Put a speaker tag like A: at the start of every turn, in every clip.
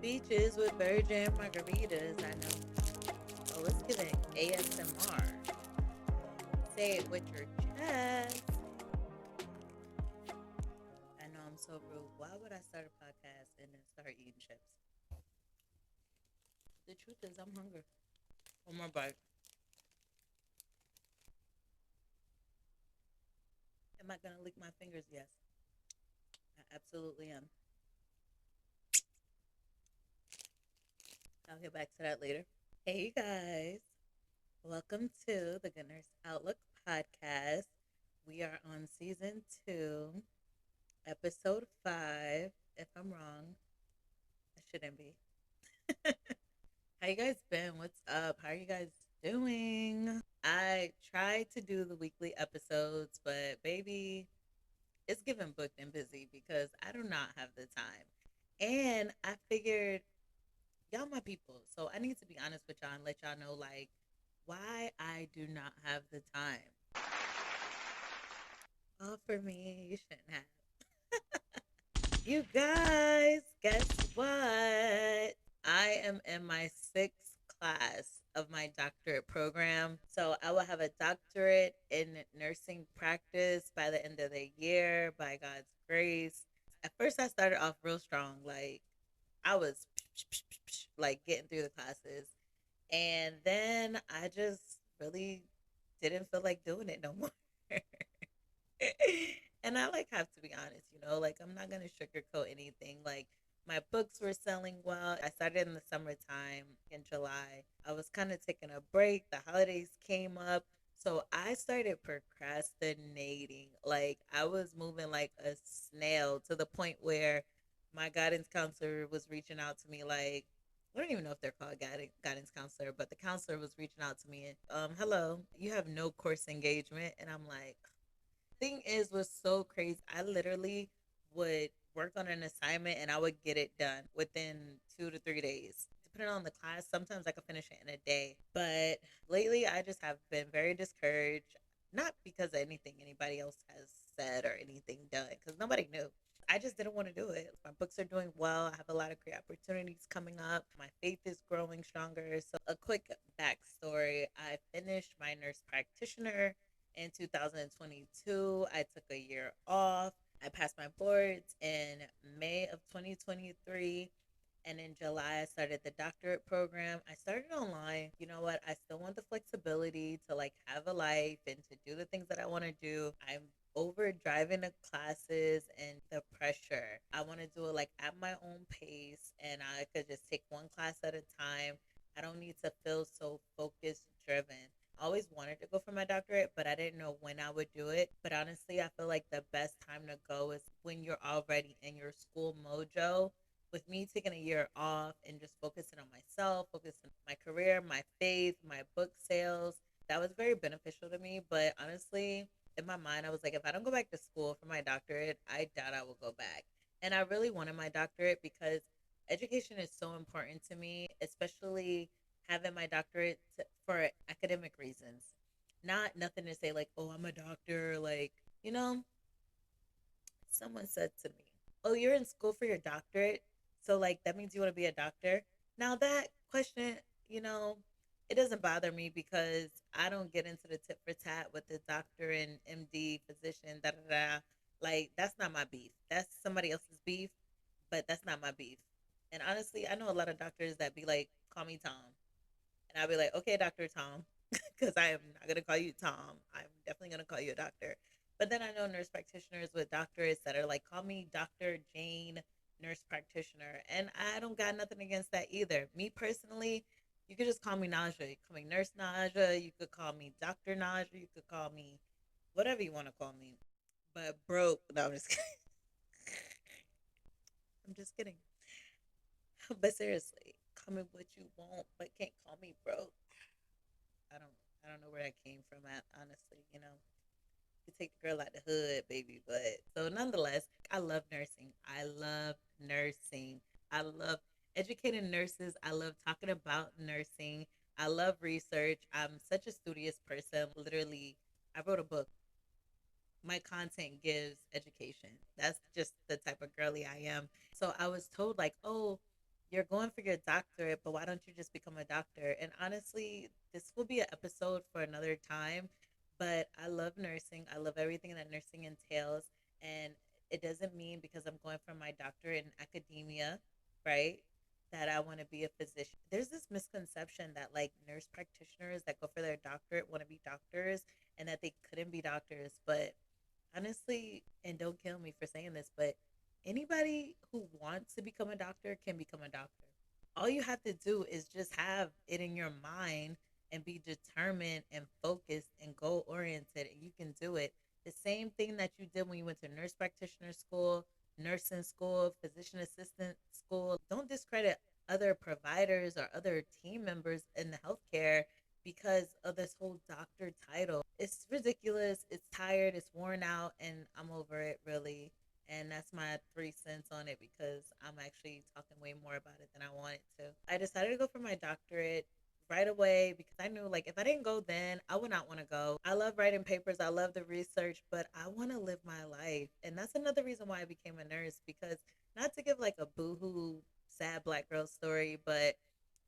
A: Beaches with virgin margaritas. I know. Oh, it's giving ASMR. Say it with your chest. I know I'm so rude. Why would I start a podcast and then start eating chips? The truth is, I'm hungry. One more bite. Am I gonna lick my fingers? Yes, I absolutely am. I'll get back to that later. Hey, you guys. Welcome to the Good Nurse Outlook podcast. We are on season 2, episode 5. If I'm wrong, I shouldn't be. How you guys been? What's up? How are you guys doing? I tried to do the weekly episodes, but baby, it's getting booked and busy because I do not have the time. And I figured y'all my people, so I need to be honest with y'all and let y'all know like why I do not have the time. Oh, for me, you shouldn't have. You guys, guess what? I am in my 6th class of my doctorate program. So I will have a doctorate in nursing practice by the end of the year, by God's grace. At first, I started off real strong. Like, I was like getting through the classes. And then I just really didn't feel like doing it no more. And I like have to be honest, like I'm not gonna sugarcoat anything. Like my books were selling well. I started in the summertime in July. I was kind of taking a break. The holidays came up. So I started procrastinating. Like I was moving like a snail to the point where my guidance counselor was reaching out to me like I don't even know if they're called guidance counselor, but the counselor was reaching out to me and hello, you have no course engagement, and I'm like, thing is was so crazy. I literally would work on an assignment and I would get it done within 2 to 3 days. Depending on the class, sometimes I could finish it in a day. But lately I just have been very discouraged. Not because of anything anybody else has said or anything done, because nobody knew. I just didn't want to do it. My books are doing well. I have a lot of great opportunities coming up. My faith is growing stronger. So, a quick backstory, I finished my nurse practitioner in 2022. I took a year off. I passed my boards in May of 2023. And in July, I started the doctorate program. I started online. You know what? I still want the flexibility to like have a life and to do the things that I want to do. I'm over driving the classes and the pressure. I want to do it like at my own pace and I could just take one class at a time. I don't need to feel so focused driven. I always wanted to go for my doctorate, but I didn't know when I would do it. But honestly, I feel like the best time to go is when you're already in your school mojo. With me taking a year off and just focusing on myself, focusing on my career, my faith, my book sales, that was very beneficial to me. But honestly, in my mind, I was like, if I don't go back to school for my doctorate, I doubt I will go back. And I really wanted my doctorate because education is so important to me, especially having my doctorate for academic reasons. Not nothing to say like, oh, I'm a doctor. Like, you know, someone said to me, oh, you're in school for your doctorate. So, like, that means you want to be a doctor. Now, that question, you know, it doesn't bother me because I don't get into the tit for tat with the doctor and MD physician, da da da. Like, that's not my beef. That's somebody else's beef, but that's not my beef. And honestly, I know a lot of doctors that be like, call me Tom. And I'll be like, okay, Dr. Tom, because I am not going to call you Tom. I'm definitely going to call you a doctor. But then I know nurse practitioners with doctorates that are like, call me Dr. Jane, nurse practitioner. And I don't got nothing against that either. Me personally, you could just call me Naja. You could call me Nurse Naja. You could call me Dr. Naja. You could call me whatever you want to call me. But broke. No, I'm just kidding. I'm just kidding. But seriously, call me what you want, but can't call me broke. I don't I don't know where that came from at, honestly, You take the girl out the hood, baby. But so nonetheless, I love nursing. I love nursing. I love educating nurses. I love talking about nursing. I love research. I'm such a studious person. Literally, I wrote a book. My content gives education. That's just the type of girly I am. So I was told like, oh, you're going for your doctorate, but why don't you just become a doctor? And honestly, this will be an episode for another time. But I love nursing. I love everything that nursing entails. And it doesn't mean because I'm going for my doctorate in academia, right? That I want to be a physician. There's this misconception that like nurse practitioners that go for their doctorate want to be doctors and that they couldn't be doctors. But honestly, and don't kill me for saying this, but anybody who wants to become a doctor can become a doctor. All you have to do is just have it in your mind and be determined and focused and goal oriented, and you can do it. The same thing that you did when you went to nurse practitioner school, nursing school, physician assistant school. Don't discredit other providers or other team members in the healthcare because of this whole doctor title. It's ridiculous. It's tired. It's worn out, and I'm over it really. And that's my 3 cents on it because I'm actually talking way more about it than I wanted to. I decided to go for my doctorate right away because I knew like if I didn't go then, I would not want to go. I love writing papers, I love the research, but I want to live my life. And that's another reason why I became a nurse because not to give like a boohoo sad black girl story, but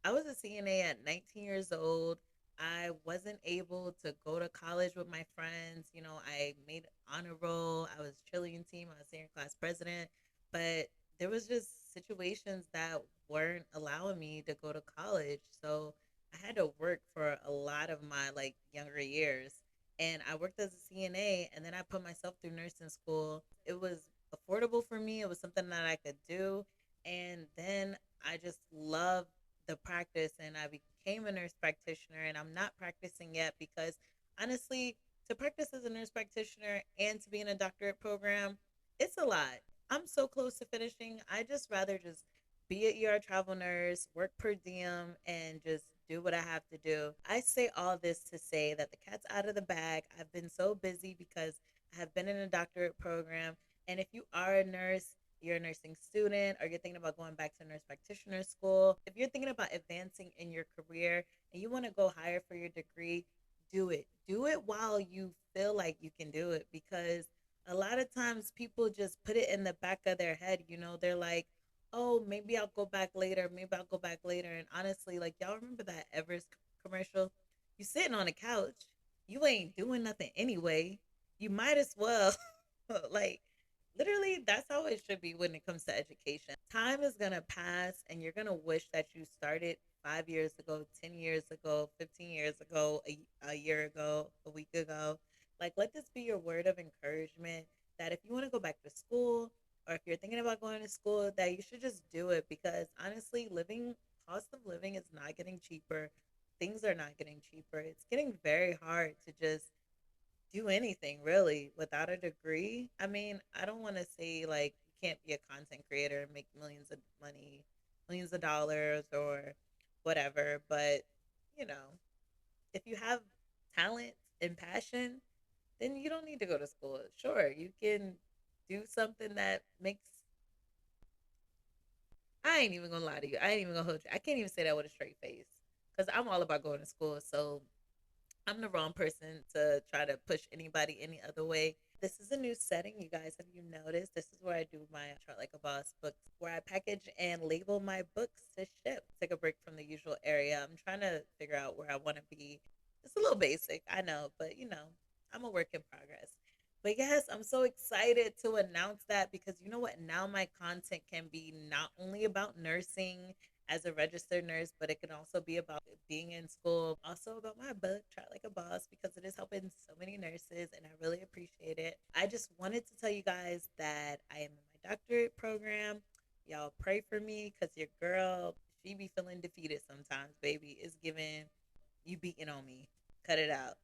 A: I was a CNA at 19 years old. I wasn't able to go to college with my friends. You know, I made honor roll. I was cheerleading team. I was senior class president. But there was just situations that weren't allowing me to go to college. So I had to work for a lot of my like younger years. And I worked as a CNA and then I put myself through nursing school. It was affordable for me. It was something that I could do. And then I just loved the practice and I became a nurse practitioner and I'm not practicing yet because honestly, to practice as a nurse practitioner and to be in a doctorate program, it's a lot. I'm so close to finishing. I just rather just be an ER travel nurse, work per diem, and just do what I have to do. I say all this to say that the cat's out of the bag. I've been so busy because I have been in a doctorate program. And if you are a nurse, you're a nursing student, or you're thinking about going back to nurse practitioner school, if you're thinking about advancing in your career and you want to go higher for your degree, do it. Do it while you feel like you can do it because a lot of times people just put it in the back of their head. You know, they're like, oh, maybe I'll go back later. Maybe I'll go back later. And honestly, like, y'all remember that Everest commercial? You sitting on a couch, you ain't doing nothing anyway. You might as well, like, literally, that's how it should be when it comes to education. Time is going to pass, and you're going to wish that you started 5 years ago, 10 years ago, 15 years ago, a year ago, a week ago. Like, let this be your word of encouragement that if you want to go back to school or if you're thinking about going to school, that you should just do it because honestly, cost of living is not getting cheaper. Things are not getting cheaper. It's getting very hard to just do anything really without a degree. I mean, I don't want to say like you can't be a content creator and make millions of money, millions of dollars or whatever, but you know, if you have talent and passion, then you don't need to go to school. Sure, you can do something that makes I ain't even gonna lie to you. I ain't even gonna hold you. I can't even say that with a straight face. Cause I'm all about going to school. So I'm the wrong person to try to push anybody any other way. This is a new setting, you guys. Have you noticed? This is where I do my Chart Like a Boss books, where I package and label my books to ship. Take a break from the usual area. I'm trying to figure out where I want to be. It's a little basic, I know, but you know, I'm a work in progress. But yes, I'm so excited to announce that because you know what? Now my content can be not only about nursing as a registered nurse, but it can also be about being in school, also about my book, Try Like a Boss, because it is helping so many nurses and I really appreciate it. I just wanted to tell you guys that I am in my doctorate program. Y'all pray for me because your girl, she be feeling defeated sometimes, baby. It's giving you beating on me. Cut it out.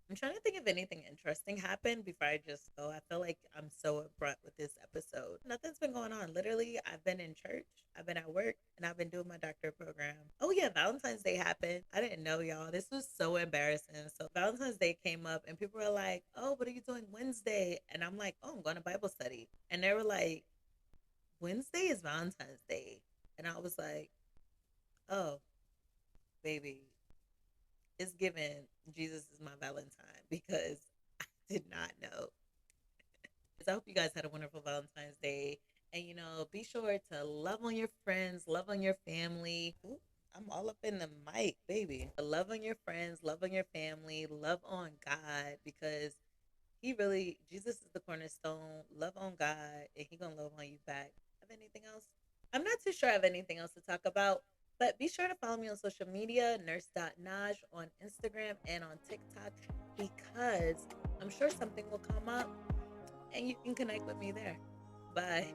A: I'm trying to think if anything interesting happened before I just go. I feel like I'm so abrupt with this episode. Nothing's been going on. Literally, I've been in church, I've been at work, and I've been doing my doctorate program. Oh, yeah, Valentine's Day happened. I didn't know, y'all. This was so embarrassing. So, Valentine's Day came up, and people were like, oh, what are you doing Wednesday? And I'm like, oh, I'm going to Bible study. And they were like, Wednesday is Valentine's Day. And I was like, oh, baby, it's given Jesus is my Valentine because I did not know. So I hope you guys had a wonderful Valentine's Day. And, be sure to love on your friends, love on your family. Ooh, I'm all up in the mic, baby. Love on your friends, love on your family, love on God, because Jesus is the cornerstone. Love on God, and He gonna love on you back. Have anything else? I'm not too sure I have anything else to talk about, but be sure to follow me on social media, nurse.naj on Instagram and on TikTok, because I'm sure something will come up and you can connect with me there. Bye.